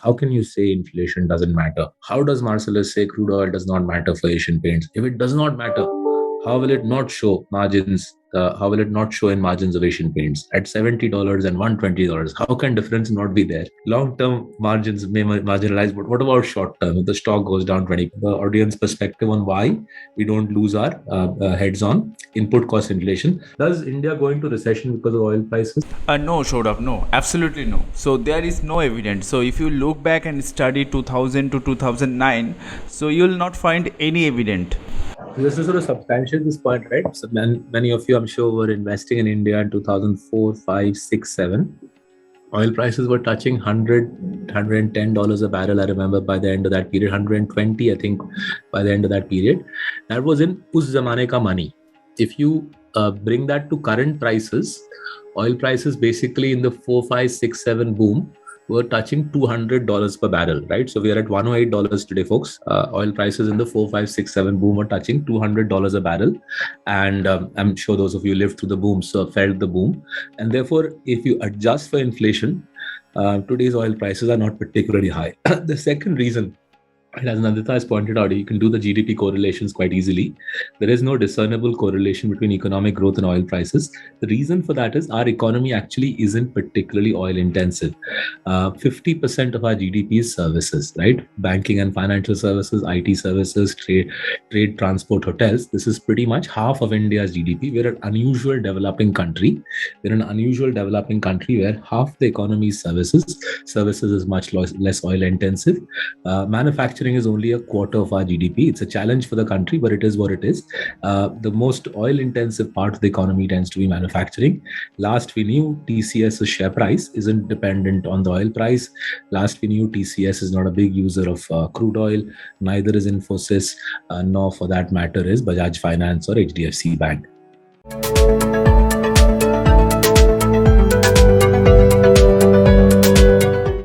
How can you say inflation doesn't matter? How does Marcellus say crude oil does not matter for Asian Paints? If it does not matter, how will it not show margins? How will it not show in margins of Asian Paints at $70 and $120? How can difference not be there? Long-term margins may marginalize, but what about short-term? If the stock goes down 20, the audience perspective on why we don't lose our heads on input cost inflation. Does India go into recession because of oil prices? No, Shodab, no, absolutely no. So there is no evidence. So if you look back and study 2000 to 2009, so you will not find any evidence. This is sort of substantial this point, right? So many of you, I'm sure, were investing in India in 2004, 5, 6, 7. Oil prices were touching $110 a barrel. I remember by the end of that period, 120, I think, by the end of that period. That was in us zamane ka money. If you bring that to current prices, oil prices basically in the 4, 5, 6, 7 boom were touching $200 per barrel, right? So we are at $108 today, folks. Oil prices in the 4, 5, 6, 7 boom were touching $200 a barrel. And I'm sure those of you lived through the boom, so felt the boom. And therefore, if you adjust for inflation, today's oil prices are not particularly high. The second reason, and as Nandita has pointed out, you can do the GDP correlations quite easily. There is no discernible correlation between economic growth and oil prices. The reason for that is our economy actually isn't particularly oil intensive. 50% of our GDP is services, right? Banking and financial services, IT services, trade, transport, hotels. This is pretty much half of India's GDP. We're an unusual developing country. We're an unusual developing country where half the economy is services. Services is much less oil intensive. Manufacturing is only a quarter of our GDP. It's a challenge for the country, but it is what it is. The most oil-intensive part of the economy tends to be manufacturing. Last we knew, TCS's share price isn't dependent on the oil price. Last we knew, TCS is not a big user of crude oil. Neither is Infosys, nor for that matter is Bajaj Finance or HDFC Bank.